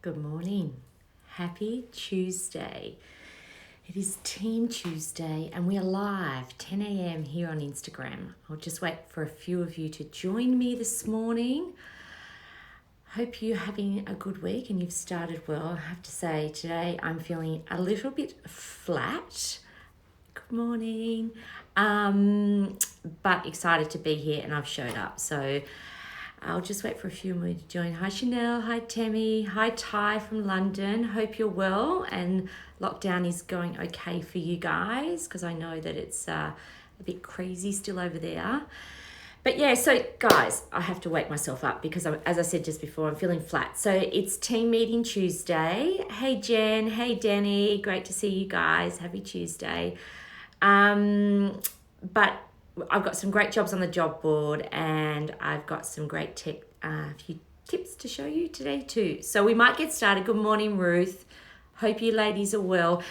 Good morning. Happy Tuesday. It is Team Tuesday and we are live 10 a.m. here on Instagram. I'll just wait for a few of you to join me this morning. Hope you're having a good week and you've started well. I have to say today I'm feeling a little bit flat. Good morning. But excited to be here and I've showed up. So I'll just wait for a few more to join. Hi Chanel, hi Tammy, hi Ty from London. Hope you're well and lockdown is going okay for you guys because I know that it's a bit crazy still over there. But yeah, so guys, I have to wake myself up because as I said just before, I'm feeling flat. So it's team meeting Tuesday. Hey Jen, hey Danny, great to see you guys. Happy Tuesday. But I've got some great jobs on the job board and I've got some great few tips to show you today too. So we might get started. Good morning, Ruth. Hope you ladies are well.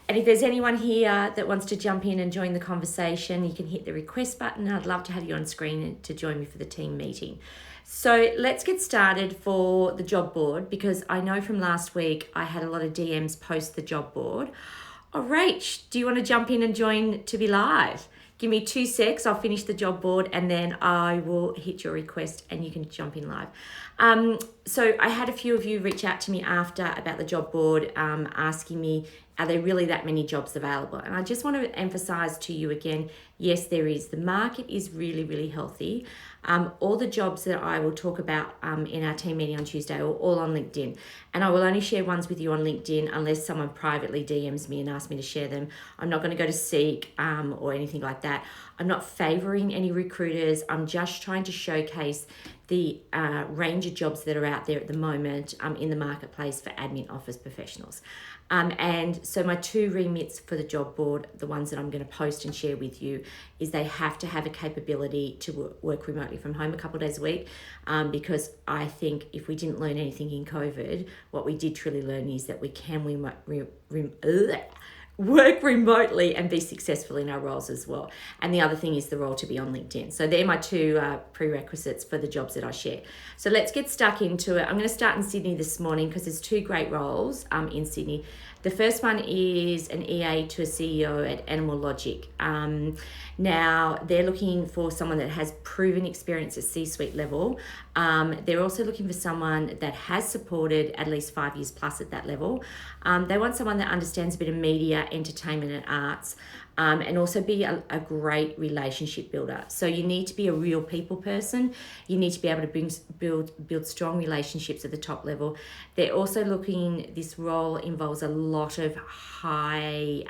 And if there's anyone here that wants to jump in and join the conversation, you can hit the request button. I'd love to have you on screen to join me for the team meeting. So let's get started for the job board because I know from last week I had a lot of DMs post the job board. Oh, Rach, do you want to jump in and join to be live? Give me 2 secs, I'll finish the job board and then I will hit your request and you can jump in live. So I had a few of you reach out to me after about the job board asking me, are there really that many jobs available? And I just want to emphasize to you again, yes, there is. The market is really, really healthy. All the jobs that I will talk about in our team meeting on Tuesday are all on LinkedIn. And I will only share ones with you on LinkedIn unless someone privately DMs me and asks me to share them. I'm not going to go to Seek or anything like that. I'm not favoring any recruiters. I'm just trying to showcase the range of jobs that are out there at the moment in the marketplace for admin office professionals. And so my 2 remits for the job board, the ones that I'm going to post and share with you, is they have to have a capability to work remotely from home a couple of days a week because I think if we didn't learn anything in COVID, what we did truly learn is that we can work remotely and be successful in our roles as well. And the other thing is the role to be on LinkedIn. So they're my 2 prerequisites for the jobs that I share. So let's get stuck into it. I'm going to start in Sydney this morning because there's 2 great roles in Sydney. The first one is an EA to a CEO at Animal Logic. Now, they're looking for someone that has proven experience at C-suite level. They're also looking for someone that has supported at least 5 years plus at that level. They want someone that understands a bit of media, entertainment and arts, and also be a great relationship builder. So you need to be a real people person. You need to be able to build strong relationships at the top level. They're also looking, this role involves a lot of high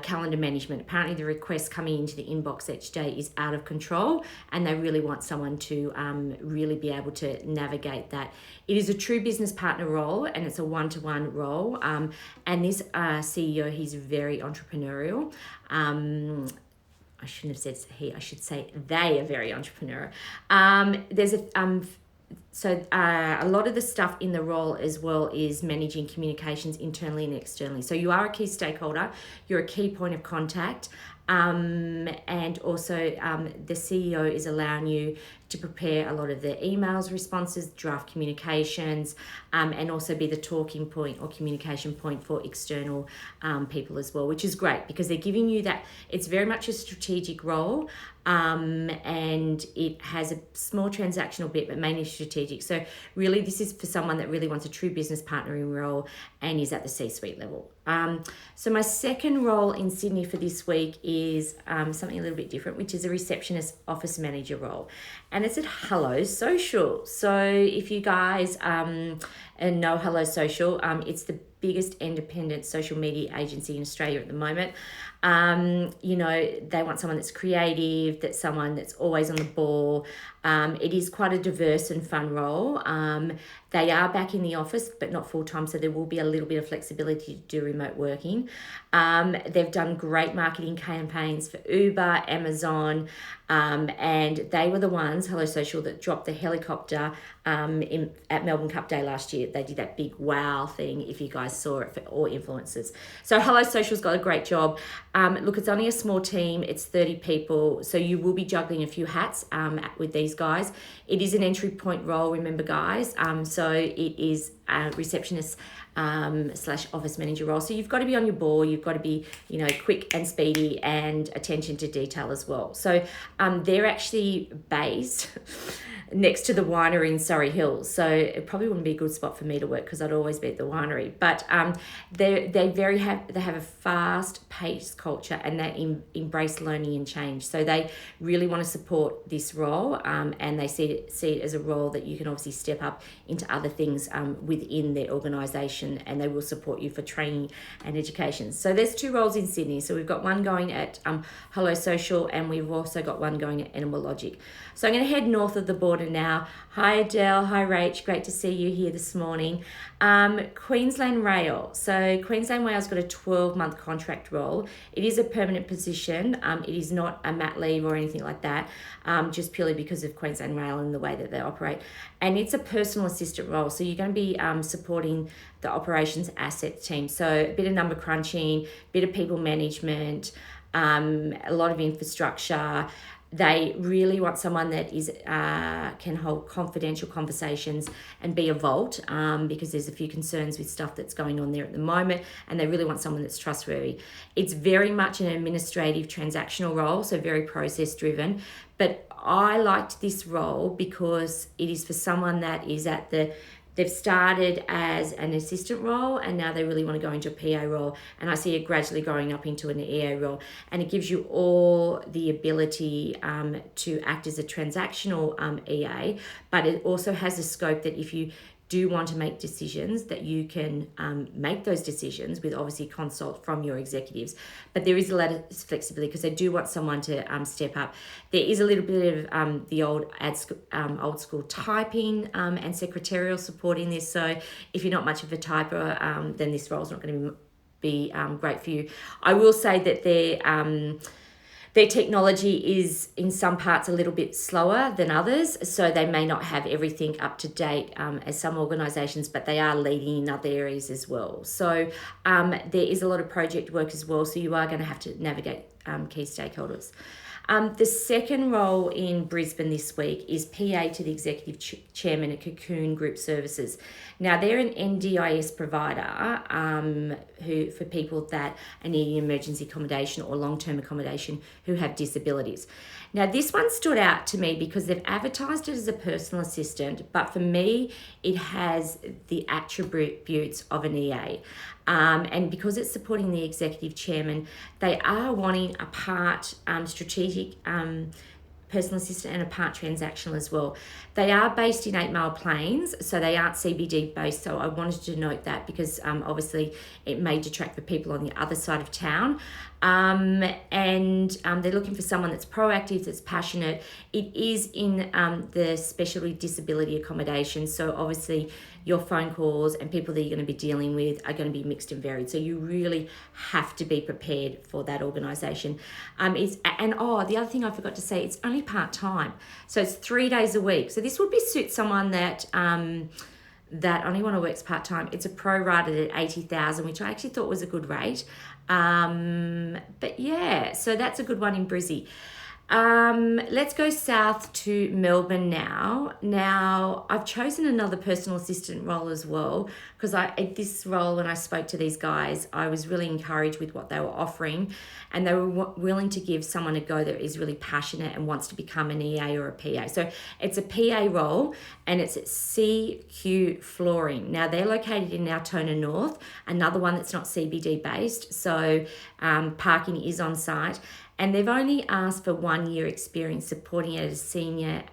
calendar management. Apparently the requests coming into the inbox each day is out of control and they really want someone to really be able to navigate that. It is a true business partner role and it's a one-to-one role. And this CEO, he's very entrepreneurial. I shouldn't have said he, I should say they are very entrepreneurial. So a lot of the stuff in the role as well is managing communications internally and externally. So you are a key stakeholder, you're a key point of contact, and also the CEO is allowing you to prepare a lot of the emails, responses, draft communications, and also be the talking point or communication point for external people as well, which is great because they're giving you that. It's very much a strategic role. And it has a small transactional bit, but mainly strategic. So really this is for someone that really wants a true business partnering role and is at the C-suite level. So my second role in Sydney for this week is something a little bit different, which is a receptionist office manager role. And it's at Hello Social. So if you guys know Hello Social, it's the biggest independent social media agency in Australia at the moment. You know, they want someone that's creative, that's someone that's always on the ball. It is quite a diverse and fun role. They are back in the office, but not full-time, so there will be a little bit of flexibility to do remote working. They've done great marketing campaigns for Uber, Amazon, and they were the ones, Hello Social, that dropped the helicopter at Melbourne Cup Day last year. They did that big wow thing, if you guys guys saw it, or influencers. So Hello Social's got a great job. Look, it's only a small team. It's 30 people. So you will be juggling a few hats with these guys. It is an entry point role, remember, guys. So it is a receptionist / office manager role. So you've got to be on your ball. You've got to be, quick and speedy and attention to detail as well. So they're actually based next to the winery in Surrey Hills. So it probably wouldn't be a good spot for me to work because I'd always be at the winery. But they have a fast-paced culture, and they embrace learning and change. So they really want to support this role, and they see it as a role that you can obviously step up into other things within their organisation, and they will support you for training and education. So there's 2 roles in Sydney. So we've got one going at Hello Social, and we've also got one going at Animal Logic. So I'm going to head north of the border now. Hi Adele, hi Rach, great to see you here this morning. Queensland Rail. So Queensland Rail's got a 12-month contract role. It is a permanent position. It is not a mat leave or anything like that, just purely because of Queensland Rail and the way that they operate. And it's a personal assistant role. So you're going to be supporting the operations asset team. So a bit of number crunching, a bit of people management, a lot of infrastructure. They really want someone that is can hold confidential conversations and be a vault, because there's a few concerns with stuff that's going on there at the moment, and they really want someone that's trustworthy. It's very much an administrative transactional role, so very process driven, but I liked this role because it is for someone that is they've started as an assistant role, and now they really want to go into a PA role. And I see it gradually growing up into an EA role. And it gives you all the ability to act as a transactional EA, but it also has a scope that if you do want to make decisions, that you can make those decisions with obviously consult from your executives. But there is a lot of flexibility because they do want someone to step up. There is a little bit of the old school typing and secretarial support in this. So if you're not much of a typer, then this role is not going to be great for you. I will say that their technology is in some parts a little bit slower than others, so they may not have everything up to date as some organisations, but they are leading in other areas as well. So there is a lot of project work as well, so you are going to have to navigate key stakeholders. The second role in Brisbane this week is PA to the Executive Chairman at Cocoon Group Services. Now, they're an NDIS provider who for people that are needing emergency accommodation or long-term accommodation who have disabilities. Now, this one stood out to me because they've advertised it as a personal assistant, but for me, it has the attributes of an EA. And because it's supporting the executive chairman, they are wanting a part strategic personal assistant and a part transactional as well. They are based in 8 Mile Plains, so they aren't CBD based. So I wanted to note that because obviously it may detract for people on the other side of town. And they're looking for someone that's proactive, that's passionate. It is in the specialty disability accommodation. So obviously your phone calls and people that you're going to be dealing with are going to be mixed and varied. So you really have to be prepared for that organisation. The other thing I forgot to say, it's only part-time. So it's 3 days a week. So this would suit someone that only want to work part-time. It's a pro-rated at 80,000, which I actually thought was a good rate. But yeah, so that's a good one in Brizzy. Let's go south to Melbourne now. Now, I've chosen another personal assistant role as well because this role, when I spoke to these guys, I was really encouraged with what they were offering, and they were willing to give someone a go that is really passionate and wants to become an EA or a PA. So it's a PA role, and it's at CQ Flooring. Now, they're located in Altona North, another one that's not CBD based, so parking is on site. And they've only asked for 1 year experience supporting at a senior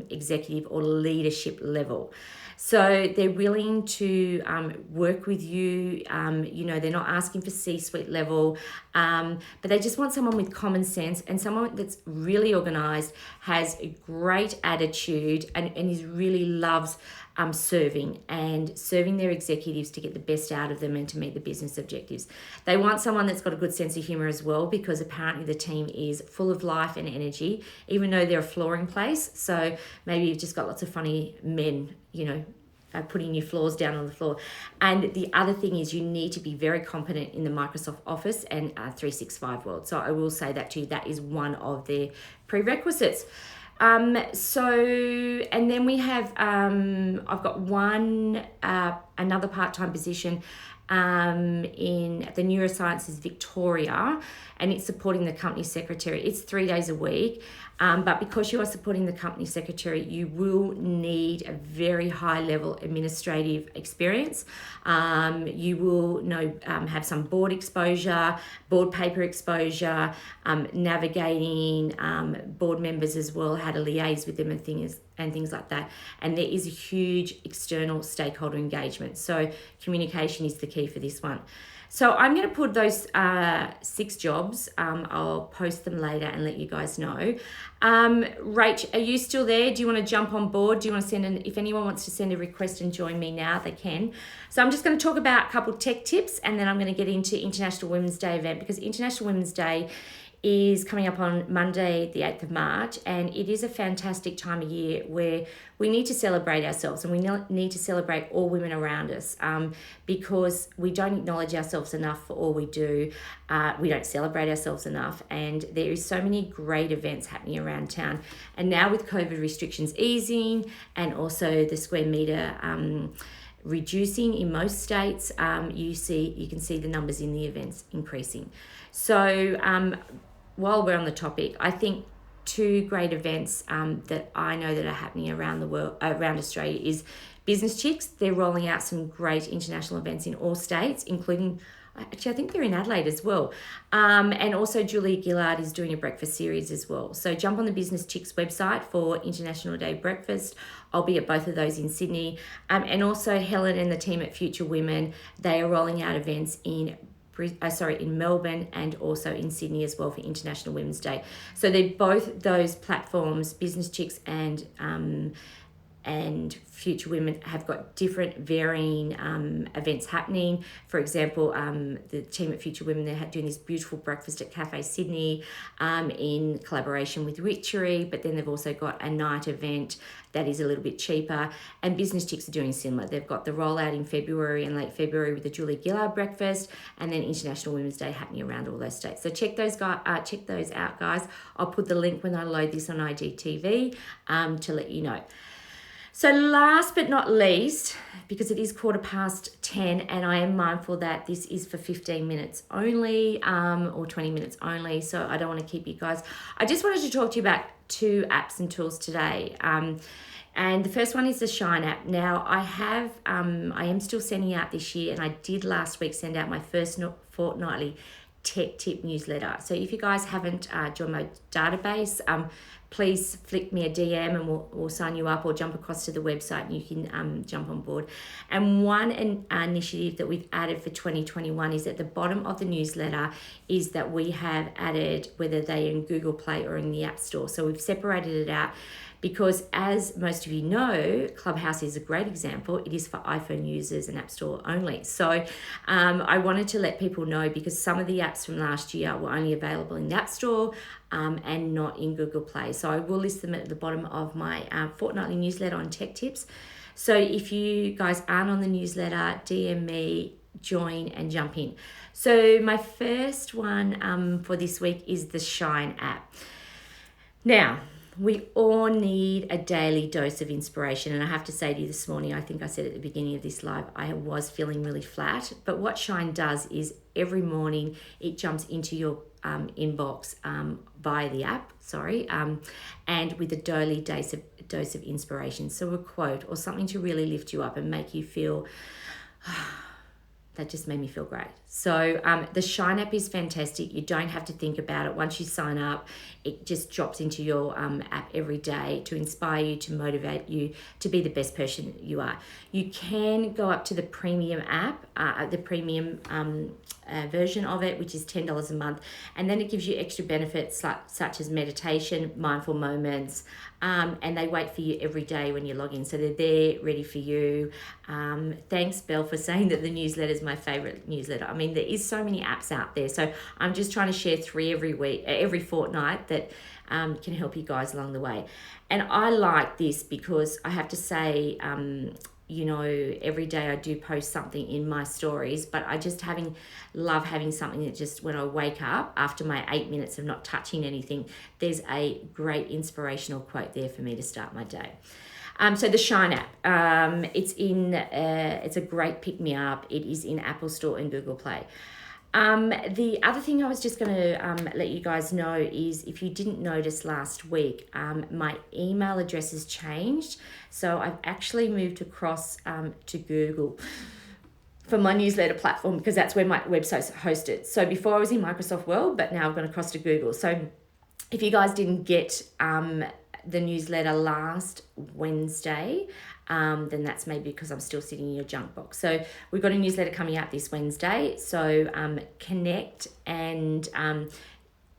executive or leadership level. So they're willing to work with you. They're not asking for C-suite level, but they just want someone with common sense and someone that's really organised, has a great attitude, and really loves serving their executives to get the best out of them and to meet the business objectives. They want someone that's got a good sense of humour as well, because apparently the team is full of life and energy, even though they're a flooring place. So maybe you've just got lots of funny men, putting your floors down on the floor. And the other thing is you need to be very competent in the Microsoft Office and 365 world. So I will say that to you, that is one of their prerequisites. And then we have, I've got another part-time position in the Neurosciences Victoria, and it's supporting the company secretary. It's 3 days a week, but because you are supporting the company secretary, you will need a very high level administrative experience. You will have some board exposure, board paper exposure, navigating board members as well, how to liaise with them and things like that. And there is a huge external stakeholder engagement. So communication is the key for this one. So I'm going to put those 6 jobs. I'll post them later and let you guys know. Rach, are you still there? Do you want to jump on board? Do you want to if anyone wants to send a request and join me now, they can. So I'm just going to talk about a couple tech tips, and then I'm going to get into International Women's Day event, because International Women's Day is coming up on Monday, the 8th of March, and it is a fantastic time of year where we need to celebrate ourselves, and we need to celebrate all women around us, because we don't acknowledge ourselves enough for all we do. We don't celebrate ourselves enough, and there is so many great events happening around town. And now with COVID restrictions easing and also the square metre reducing in most states, you can see the numbers in the events increasing. So while we're on the topic, I think 2 great events that I know that are happening around the world, around Australia, is Business Chicks. They're rolling out some great international events in all states, including, actually I think they're in Adelaide as well. And also Julia Gillard is doing a breakfast series as well. So jump on the Business Chicks website for International Day Breakfast. I'll be at both of those in Sydney. And also Helen and the team at Future Women, they are rolling out events in Melbourne and also in Sydney as well for International Women's Day. So they're both those platforms, Business Chicks and Future Women, have got different varying events happening. For example, the team at Future Women, they're doing this beautiful breakfast at Cafe Sydney in collaboration with Witchery, but then they've also got a night event that is a little bit cheaper, and Business Chicks are doing similar. They've got the rollout in February and late February with the Julia Gillard breakfast, and then International Women's Day happening around all those states. So check those out, guys. I'll put the link when I load this on IGTV to let you know. So last but not least, because it is 10:15 and I am mindful that this is for 15 minutes only or 20 minutes only, so I don't want to keep you guys. I just wanted to talk to you about 2 apps and tools today. And the first one is the Shine app. Now I am still sending out this year, and I did last week send out my first fortnightly tech tip newsletter. So if you guys haven't joined my database, please flick me a DM and we'll sign you up, or jump across to the website and you can jump on board. And one initiative that we've added for 2021 is at the bottom of the newsletter is that we have added whether they're in Google Play or in the App Store. So we've separated it out because, as most of you know, Clubhouse is a great example. It is for iPhone users and App Store only. So I wanted to let people know, because some of the apps from last year were only available in the App Store and not in Google Play. So I will list them at the bottom of my fortnightly newsletter on tech tips. So if you guys aren't on the newsletter, DM me, join and jump in. So my first one for this week is the Shine app. Now, we all need a daily dose of inspiration. And I have to say to you this morning, I think I said at the beginning of this live, I was feeling really flat. But what Shine does is every morning it jumps into your inbox via the app, and with a daily dose of inspiration. So a quote or something to really lift you up and make you feel... that just made me feel great. So the Shine app is fantastic. You don't have to think about it. Once you sign up, it just drops into your app every day to inspire you, to motivate you to be the best person you are. You can go up to the premium app, the premium version of it, which is $10 a month. And then it gives you extra benefits such as meditation, mindful moments, and they wait for you every day when you log in. So they're there ready for you. Thanks, Belle, for saying that the newsletter is my favorite newsletter. I mean, there is so many apps out there. So I'm just trying to share 3 every fortnight that can help you guys along the way. And I like this because I have to say, every day I do post something in my stories, but I just love having something that just when I wake up after my 8 minutes of not touching anything, there's a great inspirational quote there for me to start my day. So the Shine app, it's a great pick me up. It is in Apple Store and Google Play. The other thing I was just going to let you guys know is, if you didn't notice last week, my email address has changed. So I've actually moved across to Google for my newsletter platform, because that's where my website's hosted. So before I was in Microsoft World, but now I've gone across to Google. So if you guys didn't get the newsletter last Wednesday, then that's maybe because I'm still sitting in your junk box. So we've got a newsletter coming out this Wednesday. So connect and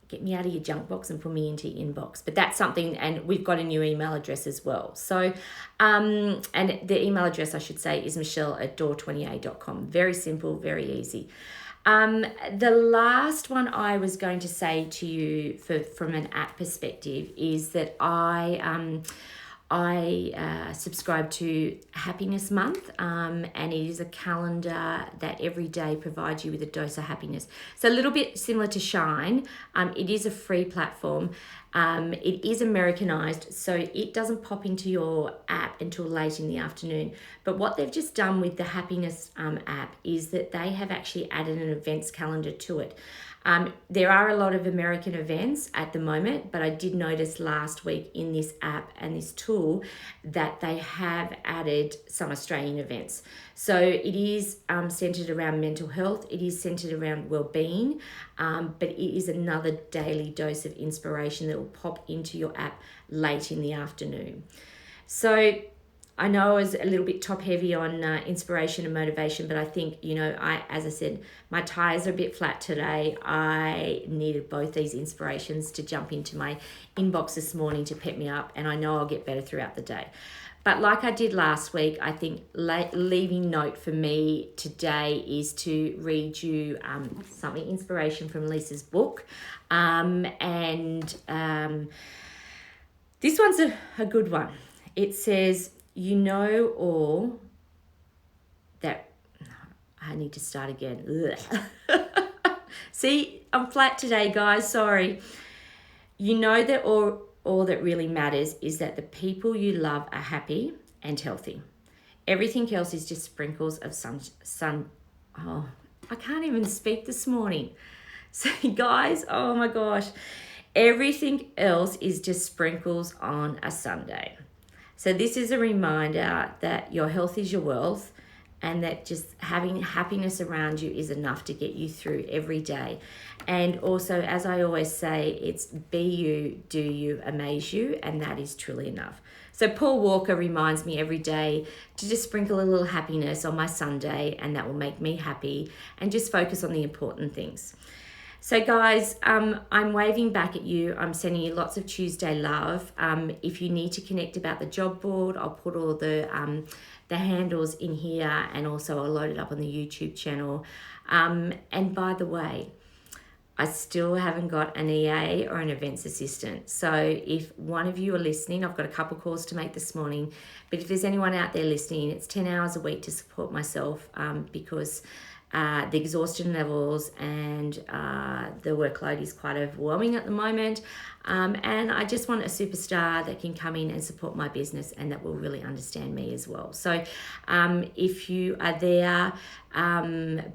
get me out of your junk box and put me into your inbox. But that's something, and we've got a new email address as well. So, and the email address I should say is michelle@door28.com. Very simple, very easy. The last one I was going to say to you from an app perspective is that I subscribe to Happiness Month, and it is a calendar that every day provides you with a dose of happiness. So a little bit similar to Shine. It is a free platform. It is Americanized, so it doesn't pop into your app until late in the afternoon. But what they've just done with the Happiness app is that they have actually added an events calendar to it. There are a lot of American events at the moment, but I did notice last week in this app and this tool that they have added some Australian events. So it is centered around mental health. It is centered around well-being, but it is another daily dose of inspiration that will pop into your app late in the afternoon. So I know I was a little bit top heavy on inspiration and motivation, but I think, as I said, my tires are a bit flat today. I needed both these inspirations to jump into my inbox this morning to pep me up, and I know I'll get better throughout the day. But like I did last week, I think leaving note for me today is to read you something inspiration from Lisa's book. This one's a good one. It says, you know all that... I need to start again. See, I'm flat today, guys. Sorry. You know that all that really matters is that the people you love are happy and healthy. Everything else is just sprinkles of sun. Oh, I can't even speak this morning. So, guys, oh my gosh. Everything else is just sprinkles on a Sunday. So this is a reminder that your health is your wealth, and that just having happiness around you is enough to get you through every day. And also, as I always say, it's be you, do you, amaze you, and that is truly enough. So Paul Walker reminds me every day to just sprinkle a little happiness on my Sunday, and that will make me happy, and just focus on the important things. So guys, I'm waving back at you. I'm sending you lots of Tuesday love. If you need to connect about the job board, I'll put all the handles in here, and also I'll load it up on the YouTube channel. And by the way, I still haven't got an EA or an events assistant. So if one of you are listening, I've got a couple calls to make this morning, but if there's anyone out there listening, it's 10 hours a week to support myself, because the exhaustion levels and the workload is quite overwhelming at the moment. And I just want a superstar that can come in and support my business, and that will really understand me as well. So if you are there,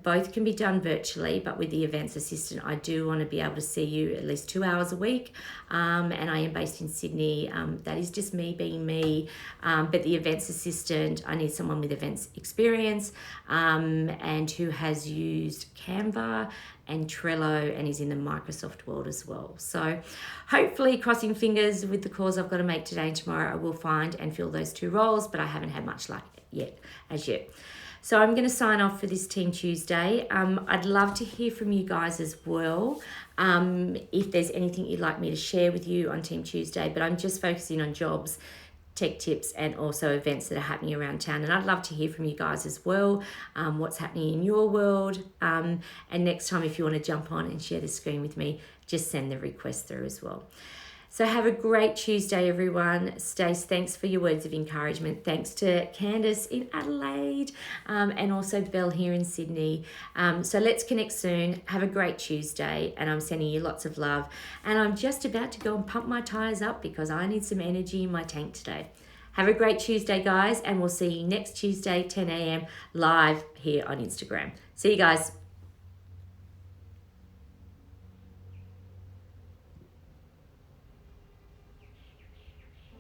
both can be done virtually, but with the events assistant, I do want to be able to see you at least 2 hours a week. And I am based in Sydney. That is just me being me. But the events assistant, I need someone with events experience, and who has used Canva and Trello and is in the Microsoft world as well. So hopefully, crossing fingers with the calls I've got to make today and tomorrow, I will find and fill those two roles, but I haven't had much luck yet. So I'm going to sign off for this Team Tuesday. I'd love to hear from you guys as well. If there's anything you'd like me to share with you on Team Tuesday, but I'm just focusing on jobs, tech tips, and also events that are happening around town. And I'd love to hear from you guys as well, what's happening in your world. And next time, if you want to jump on and share the screen with me, just send the request through as well. So have a great Tuesday, everyone. Stace, thanks for your words of encouragement. Thanks to Candace in Adelaide, and also Belle here in Sydney. So let's connect soon. Have a great Tuesday, and I'm sending you lots of love. And I'm just about to go and pump my tyres up because I need some energy in my tank today. Have a great Tuesday, guys, and we'll see you next Tuesday, 10 a.m. live here on Instagram. See you guys.